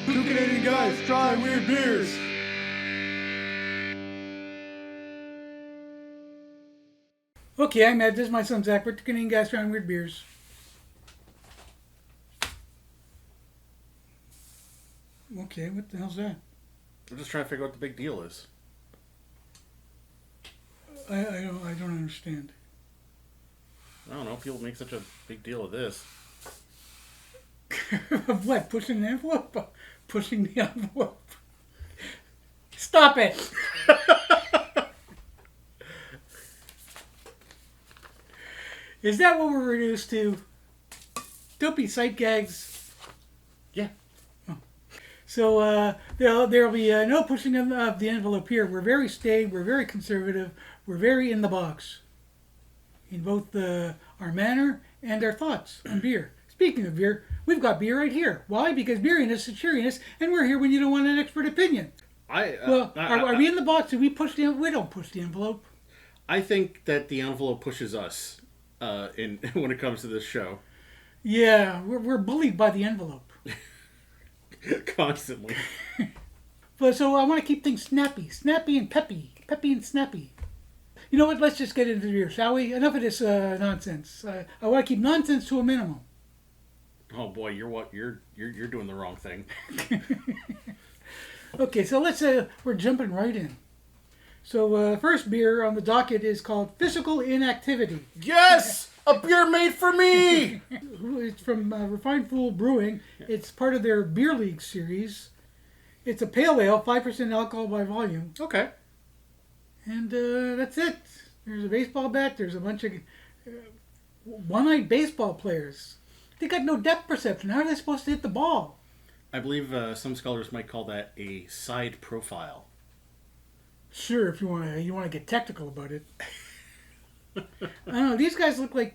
Two Canadian guys trying weird beers. Okay, I'm Ed. This is my son Zach. We're two Canadian guys trying weird beers. Okay, what the hell's that? I'm just trying to figure out what the big deal is. I don't understand. I don't know. People make such a big deal of this. Of what? Pushing the envelope? Pushing the envelope. Stop it! Is that what we're reduced to? Dopey sight gags. Yeah. Oh. So there'll be no pushing of the envelope here. We're very staid. We're very conservative. We're very in the box. In both our manner and our thoughts on beer. Speaking of beer, we've got beer right here. Why? Because beeriness is cheeriness, and we're here when you don't want an expert opinion. Are we in the box? Do we push the envelope? We don't push the envelope. I think that the envelope pushes us when it comes to this show. Yeah, we're bullied by the envelope. Constantly. So I want to keep things snappy and peppy and snappy. You know what? Let's just get into the beer, shall we? Enough of this nonsense. I want to keep nonsense to a minimum. Oh boy, you're doing the wrong thing. Okay, so we're jumping right in. So first beer on the docket is called Physical Inactivity. Yes, a beer made for me. It's from Refined Fool Brewing. It's part of their Beer League series. It's a pale ale, 5% alcohol by volume. Okay. And that's it. There's a baseball bat. There's a bunch of one-eyed baseball players. They got no depth perception. How are they supposed to hit the ball? I believe some scholars might call that a side profile. Sure, if you want to get technical about it. I don't know. These guys look like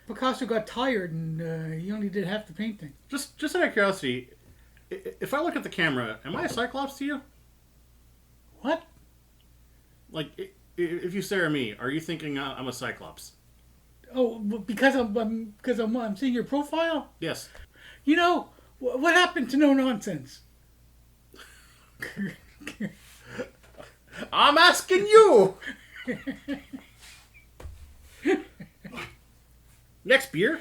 Picasso got tired and he only did half the painting. Just out of curiosity, if I look at the camera, am I a Cyclops to you? What? Like, if you stare at me, are you thinking I'm a Cyclops? Oh, because I'm seeing your profile? Yes. You know, what happened to no nonsense? I'm asking you! Next beer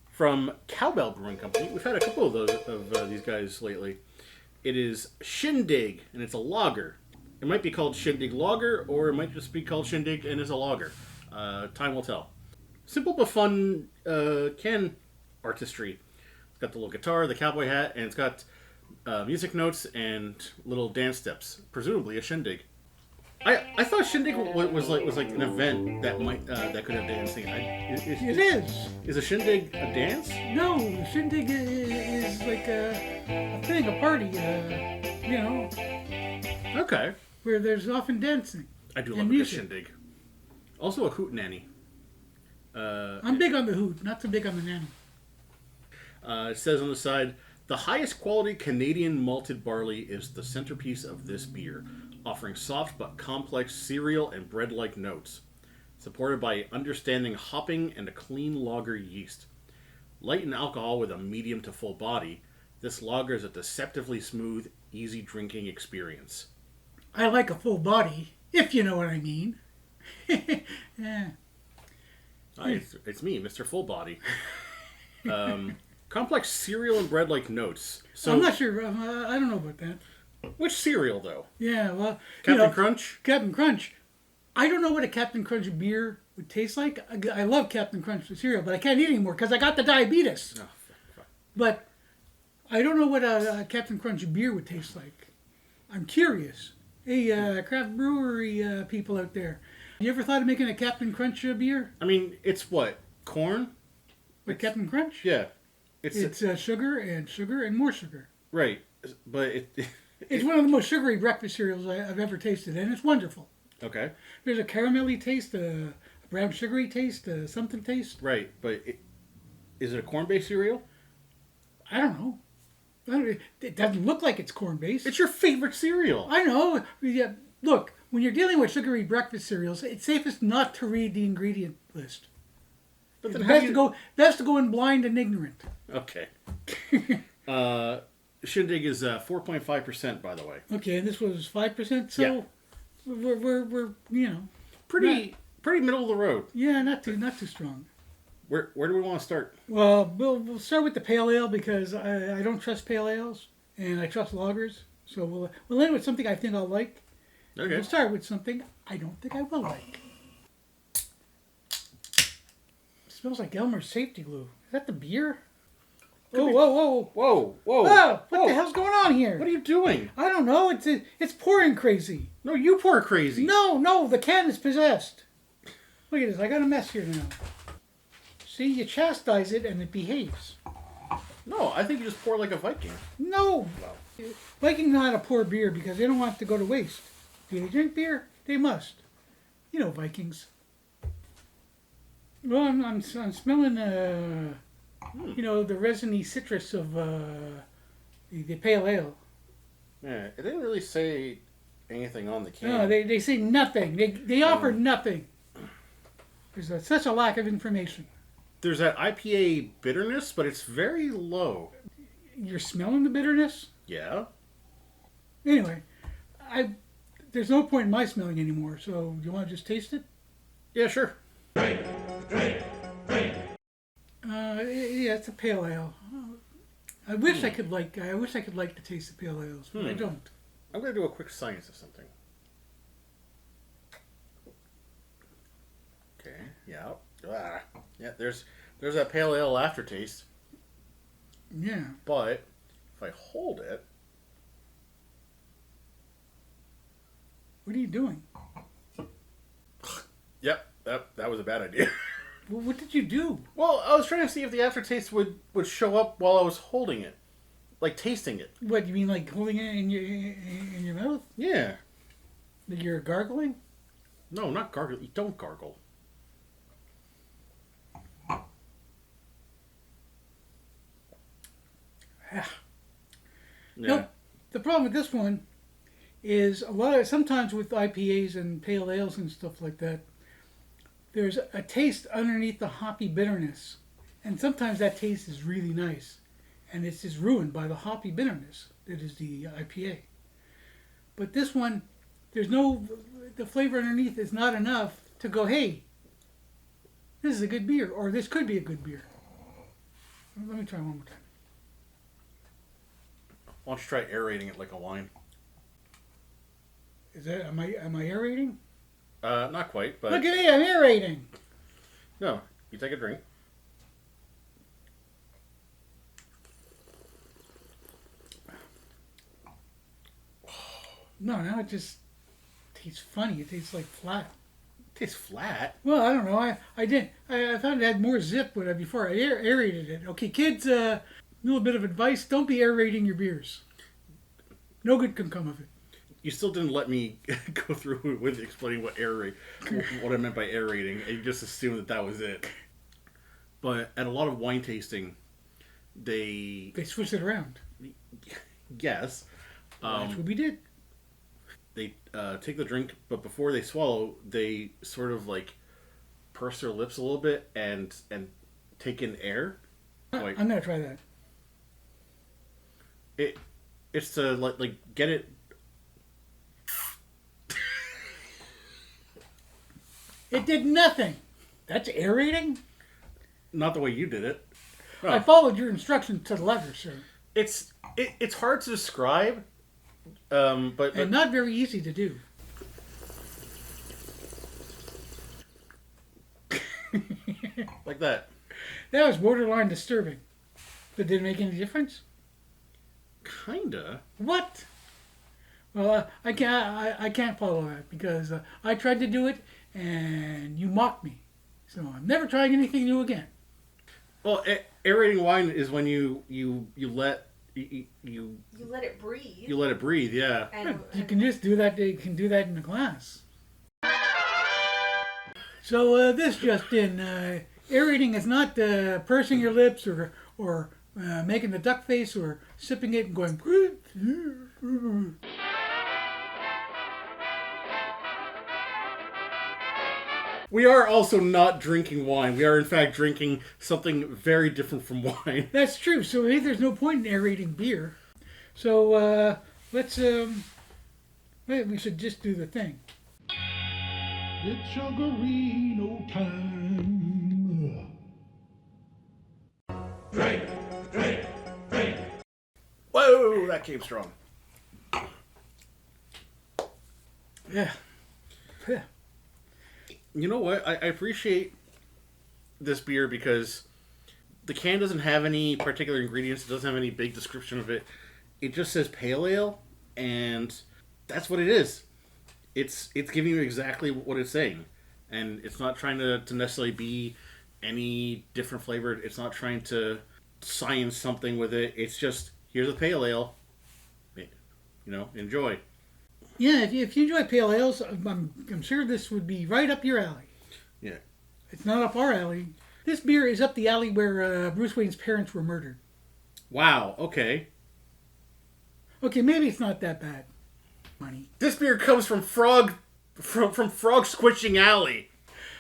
from Cowbell Brewing Company. We've had a couple of these guys lately. It is Shindig, and it's a lager. It might be called Shindig Lager, or it might just be called Shindig and is a lager. Time will tell. Simple but fun can artistry. It's got the little guitar, the cowboy hat, and it's got music notes and little dance steps. Presumably a shindig. I thought Shindig was like an event that that could have dancing. It is. Is a shindig a dance? No, shindig is like a thing, a party. You know. Okay. Where there's often dancing. I do love a good shindig. Also a hootenanny. I'm big on the hoot, not so big on the nanny. It says on the side, the highest quality Canadian malted barley is the centerpiece of this beer, offering soft but complex cereal and bread-like notes, supported by understanding hopping and a clean lager yeast. Light in alcohol with a medium to full body, this lager is a deceptively smooth, easy drinking experience. I like a full body, if you know what I mean. Yeah. It's me, Mr. Full Body. Complex cereal and bread-like notes. So, I'm not sure. I don't know about that. Which cereal, though? Yeah, well... Captain Crunch? Captain Crunch. I don't know what a Captain Crunch beer would taste like. I love Captain Crunch cereal, but I can't eat anymore because I got the diabetes. Oh, fuck. But I don't know what a Captain Crunch beer would taste like. I'm curious. Hey, craft brewery people out there. You ever thought of making a Captain Crunch beer? I mean, it's what? Corn? With Captain Crunch? Yeah. It's sugar and more sugar. Right. But it's one of the most sugary breakfast cereals I've ever tasted, and it's wonderful. Okay. There's a caramelly taste, a brown sugary taste, something taste. Right, but is it a corn-based cereal? I don't know. It doesn't look like it's corn-based. It's your favorite cereal. I know. Yeah, look, when you're dealing with sugary breakfast cereals, it's safest not to read the ingredient list. But it's best to go in blind and ignorant. Okay. Shindig is 4.5%, by the way. Okay, and this was 5%. So Yeah. we're Pretty middle of the road. yeah, not too strong. Where do we want to start? Well, we'll start with the pale ale because I don't trust pale ales and I trust lagers. So we'll end with something I think I'll like. Okay. We'll start with something I don't think I will like. It smells like Elmer's safety glue. Is that the beer? Oh, whoa. Whoa! Whoa, what Whoa. the hell's going on here? What are you doing? I don't know. It's pouring crazy. No, you pour crazy. No, the can is possessed. Look at this. I got a mess here now. See, you chastise it and it behaves. No, I think you just pour like a Viking. No. Vikings know how to pour beer because they don't want it to go to waste. Do they drink beer? They must. You know Vikings. Well, I'm smelling, the resiny citrus of the pale ale. Yeah, it didn't really say anything on the can. No, they say nothing. They offer nothing. There's such a lack of information. There's that IPA bitterness, but it's very low. You're smelling the bitterness? Yeah. Anyway, there's no point in my smelling anymore, so you want to just taste it? Yeah, sure. Yeah, it's a pale ale. I wish I could like the taste of pale ales, but I don't. I'm going to do a quick science of something. Okay, yeah. Yeah, there's that pale ale aftertaste, Yeah. but if I hold it... What are you doing? Yep, that was a bad idea. Well, what did you do? Well, I was trying to see if the aftertaste would show up while I was holding it. Like tasting it. What, you mean like holding it in your mouth? Yeah. Like you're gargling? No, not gargle. You don't gargle. Yeah. Yeah. Nope. The problem with this one is sometimes with IPAs and pale ales and stuff like that, there's a taste underneath the hoppy bitterness. And sometimes that taste is really nice. And it's just ruined by the hoppy bitterness that is the IPA. But this one, the flavor underneath is not enough to go, hey, this is a good beer, or this could be a good beer. Let me try one more time. Why don't you try aerating it like a wine? Am I aerating? Not quite, but... Look at me, I'm aerating. No, you take a drink. No, now it just tastes funny. It tastes like flat. It tastes flat. Well, I don't know. I found it had more zip before I aerated it. Okay, kids, a little bit of advice. Don't be aerating your beers. No good can come of it. You still didn't let me go through with explaining what I meant by aerating. You just assumed that was it. But at a lot of wine tasting, they switch it around. Yes. That's what we did. They take the drink, but before they swallow, they sort of like purse their lips a little bit and take in air. Like, I'm gonna try that. It's to like get it. It did nothing. That's aerating? Not the way you did it. No. I followed your instructions to the letter, sir. It's hard to describe, but And not very easy to do. like that. That was borderline disturbing. But did it make any difference? Kinda. What? Well, I can't follow that because I tried to do it and you mocked me. So I'm never trying anything new again. Well, aerating wine is when you let you let it breathe. You let it breathe, yeah. You can just do that. You can do that in a glass. So this just in, aerating is not pursing your lips or making the duck face or sipping it and going. We are also not drinking wine. We are, in fact, drinking something very different from wine. That's true. So there's no point in aerating beer. So let's. We should just do the thing. It's Sugarino time. Drink. Whoa, that came strong. Yeah. You know what? I appreciate this beer because the can doesn't have any particular ingredients. It doesn't have any big description of it. It just says pale ale, and that's what it is. It's giving you exactly what it's saying. And it's not trying to necessarily be any different flavored. It's not trying to science something with it. It's just, here's a pale ale. Enjoy. Yeah, if you enjoy pale ales, I'm sure this would be right up your alley. Yeah. It's not up our alley. This beer is up the alley where Bruce Wayne's parents were murdered. Wow, okay. Okay, maybe it's not that bad. Money. This beer comes from Frog Squishing Alley.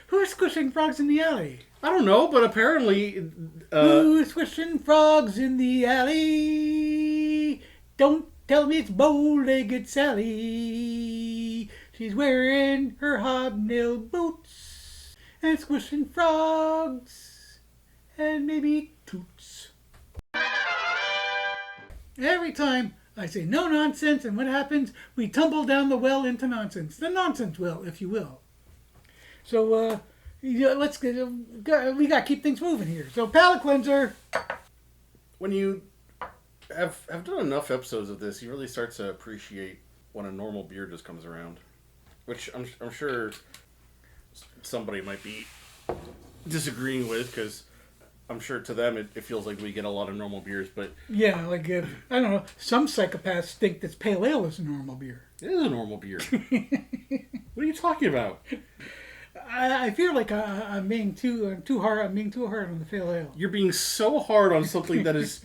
Who's squishing frogs in the alley? I don't know, but apparently... Who's squishing frogs in the alley? Don't tell me it's bow-legged Sally. She's wearing her hobnail boots and squishing frogs and maybe toots. Every time I say no nonsense, and what happens? We tumble down the well into nonsense. The nonsense well, if you will. So, let's get... We got to keep things moving here. So, palate cleanser. When you have done enough episodes of this, you really start to appreciate when a normal beer just comes around. Which I'm sure somebody might be disagreeing with, because I'm sure to them it feels like we get a lot of normal beers, but... Yeah, like, I don't know, some psychopaths think that pale ale is a normal beer. It is a normal beer. What are you talking about? I feel like I'm being too hard on the pale ale. You're being so hard on something that's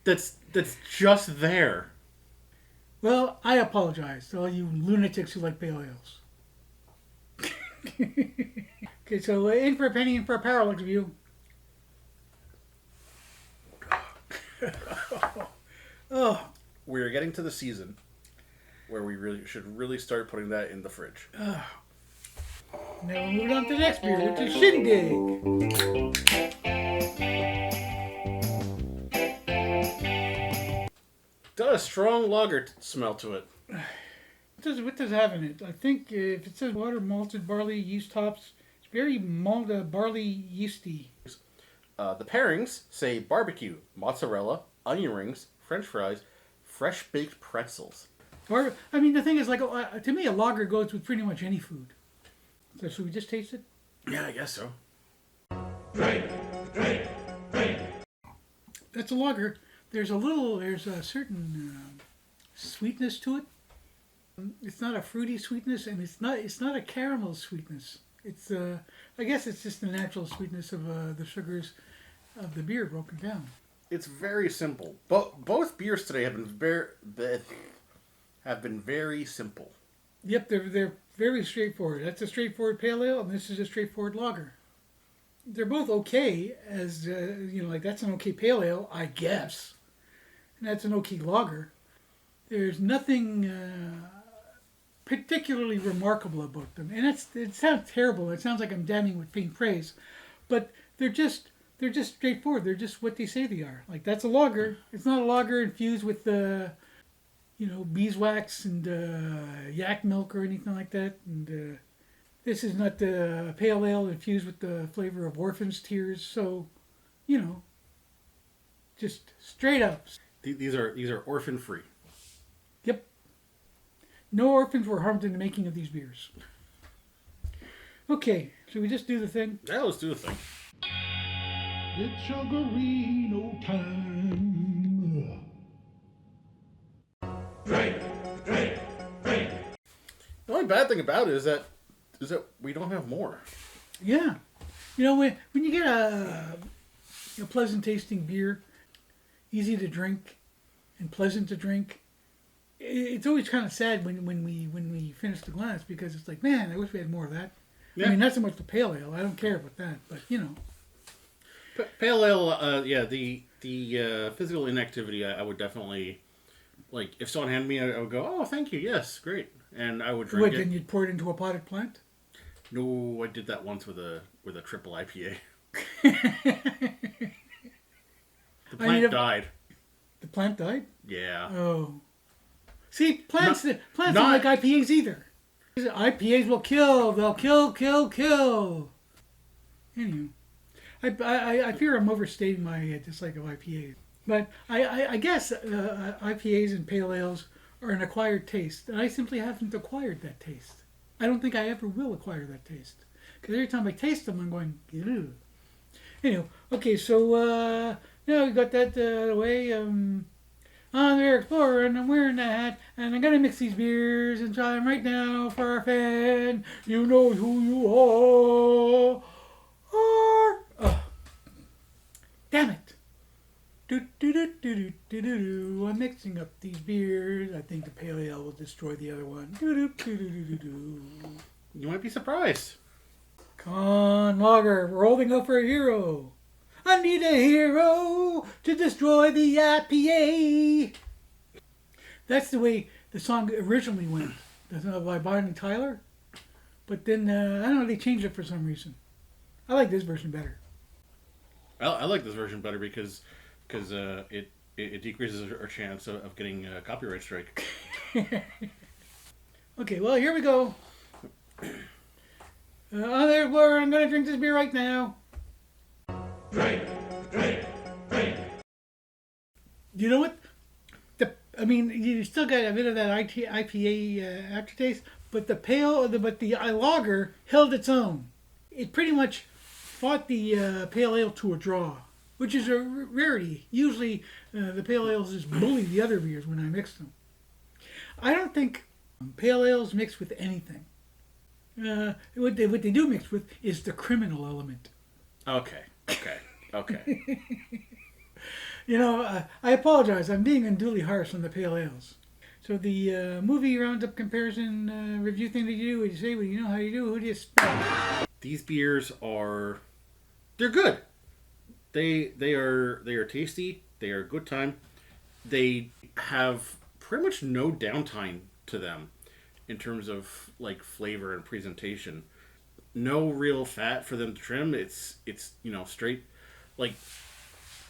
just there. Well, I apologize to all you lunatics who like pale ales. Okay, so in for a penny, in for a parallax view. Oh. We're getting to the season where we should really start putting that in the fridge. Now we'll move on to the next beer, which is Shindig. Got a strong lager smell to it. What does it have in it? I think if it says water, malted barley, yeast hops, it's very barley yeasty. The pairings say barbecue, mozzarella, onion rings, French fries, fresh baked pretzels. Or, I mean, the thing is, like, to me, a lager goes with pretty much any food. So should we just taste it? Yeah, I guess so. Drink. That's a lager. There's a certain sweetness to it. It's not a fruity sweetness, and it's not a caramel sweetness. It's I guess it's just the natural sweetness of the sugars of the beer broken down. It's very simple. Both beers today have been very simple. Yep, they're very straightforward. That's a straightforward pale ale, and this is a straightforward lager. They're both okay, as like that's an okay pale ale, I guess, and that's an okay lager. There's nothing particularly remarkable about them, and it sounds terrible. It sounds like I'm damning with faint praise, but they're just straightforward. They're just what they say they are. Like, that's a lager. It's not a lager infused with beeswax and yak milk or anything like that. And this is not the pale ale infused with the flavor of orphan's tears. So, just straight up. These are orphan free. Yep. No orphans were harmed in the making of these beers. Okay, should we just do the thing? Yeah, let's do the thing. It's Sugarino time. Drink. The only bad thing about it is that we don't have more. Yeah. When you get a pleasant tasting beer, easy to drink and pleasant to drink, it's always kind of sad when we finish the glass, because it's like, man, I wish we had more of that. Yeah. I mean, not so much the pale ale. I don't care about that, but Pale ale, the physical inactivity, I would definitely Like, if someone handed me, I would go, "Oh, thank you, yes, great," and I would drink What, it. then you'd pour it into a potted plant? No, I did that once with a triple IPA. The plant died. The plant died? Yeah. Oh. See, plants Not- don't not- like IPAs either. IPAs will kill. They'll kill. Anyway, I fear I'm overstating my dislike of IPAs. But I guess IPAs and pale ales are an acquired taste. And I simply haven't acquired that taste. I don't think I ever will acquire that taste. Because every time I taste them, I'm going, ew. Anyway, okay, so now we got that away. I'm the Explorer, and I'm wearing that hat, and I'm gonna mix these beers and try them right now for our fan. You know who you are. Oh, damn it! I'm mixing up these beers. I think the pale ale will destroy the other one. You might be surprised. Come on, Lager, we're holding up for a hero. I need a hero to destroy the IPA. That's the way the song originally went. That's not by Bonnie Tyler. But then, I don't know, they changed it for some reason. I like this version better. I like this version better because it decreases our chance of getting a copyright strike. Okay, well, here we go. There, Laura, I'm going to drink this beer right now. Drink. You know what? You still got a bit of that IPA aftertaste, but the lager held its own. It pretty much fought the pale ale to a draw, which is a rarity. Usually, the pale ales just bully the other beers when I mix them. I don't think pale ales mix with anything. What they do mix with is the criminal element. Okay. You know, I apologize. I'm being unduly harsh on the pale ales. So the movie roundup comparison review thing that you do, what you say, what you know, how you do, who do you spell? These beers they're good. They are tasty. They are a good time. They have pretty much no downtime to them in terms of like flavor and presentation. No real fat for them to trim. It's straight. Like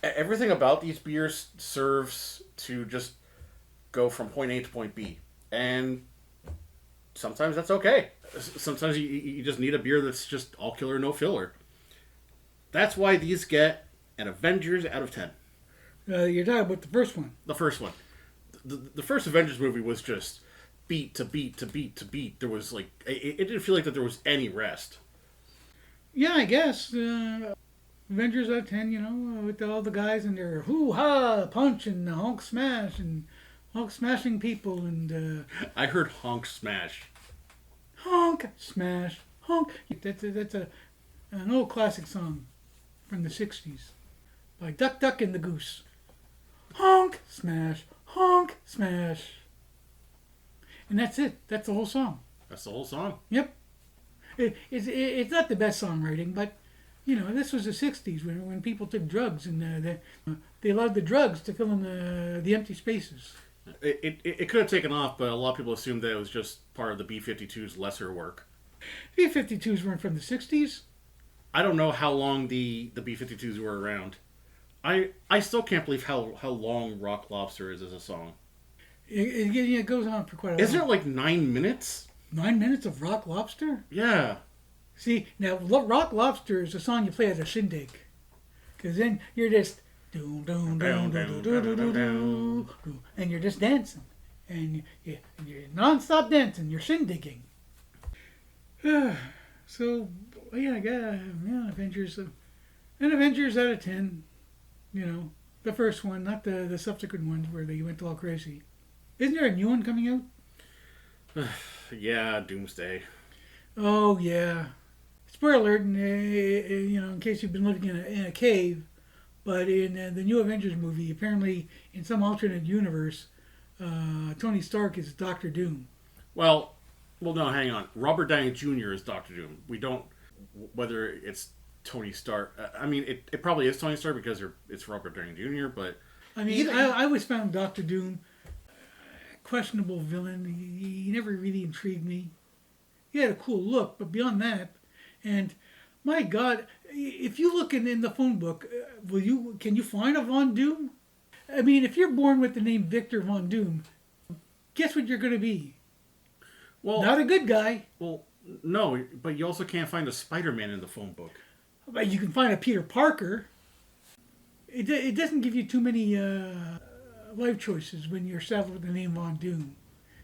everything about these beers serves to just go from point A to point B, and sometimes that's okay. Sometimes you just need a beer that's just all killer, no filler. That's why these get an Avengers out of 10. You're talking about the first one. The first one. The first Avengers movie was just beat to beat to beat to beat. There was like it didn't feel like that there was any rest. Yeah, I guess. Avengers out of 10, you know, with all the guys and their hoo-ha punch and honk smash and honk smashing people and... I heard honk smash. Honk smash honk. That's an old classic song from the 60s by Duck Duck and the Goose. Honk smash and that's it. That's the whole song. That's the whole song. Yep. It's not the best songwriting, but you know, this was the 60s when people took drugs and they allowed the drugs to fill in the empty spaces. It could have taken off, but a lot of people assumed that it was just part of the B-52's lesser work. B-52s weren't from the 60s. I don't know how long the B-52s were around. I still can't believe how long Rock Lobster is as a song. It goes on for quite a while. Isn't it like 9 minutes? 9 minutes of Rock Lobster? Yeah. See, now Rock Lobster is a song you play at a shindig. Because then you're just... and you're just dancing. And you're non-stop dancing. You're shindigging. So, yeah, I got Avengers. An Avengers out of 10. You know, the first one, not the subsequent ones where they went all crazy. Isn't there a new one coming out? Yeah, Doomsday. Oh, yeah. Spoiler alert, in case you've been living in a cave, but in the new Avengers movie, apparently in some alternate universe, Tony Stark is Doctor Doom. Well, no, hang on. Robert Downey Jr. is Doctor Doom. We don't... Whether it's Tony Stark... I mean, it probably is Tony Stark because it's Robert Downey Jr., but... I mean, I always found Doctor Doom... questionable villain. He never really intrigued me. He had a cool look, but beyond that, and my God, if you look in the phone book, can you find a Von Doom? I mean, if you're born with the name Victor Von Doom, guess what you're going to be? Well, Not a good guy. Well, no, but you also can't find a Spider-Man in the phone book. But you can find a Peter Parker. It doesn't give you too many life choices when you're saddled with the name Von Doom.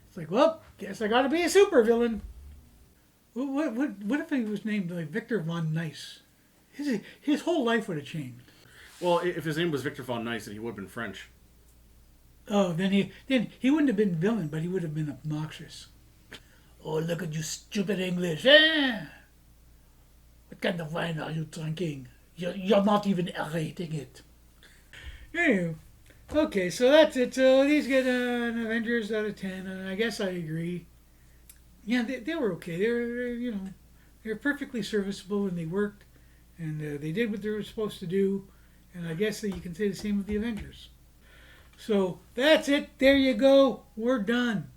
It's like, well, guess I got to be a supervillain. What if he was named like Victor Von Nice? His whole life would have changed. Well, if his name was Victor Von Nice, then he would have been French. Oh, then he wouldn't have been villain, but he would have been obnoxious. Oh, look at you, stupid English! What kind of wine are you drinking? You're not even aerating it. Anyway, okay, so that's it. So these get an Avengers out of 10, and I guess I agree. Yeah, they were okay. They're perfectly serviceable, and they worked, and they did what they were supposed to do. And I guess that you can say the same with the Avengers. So that's it. There you go. We're done.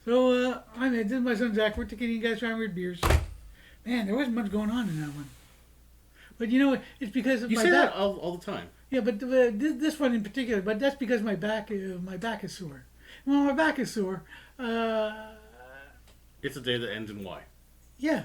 So this is my son Zach. We're taking you guys around with beers. Man, there wasn't much going on in that one. But you know what? It's because of You my say back. that all the time. Yeah, but this one in particular. But that's because my back is sore. Well, my back is sore. It's a day that ends in Y. Yeah.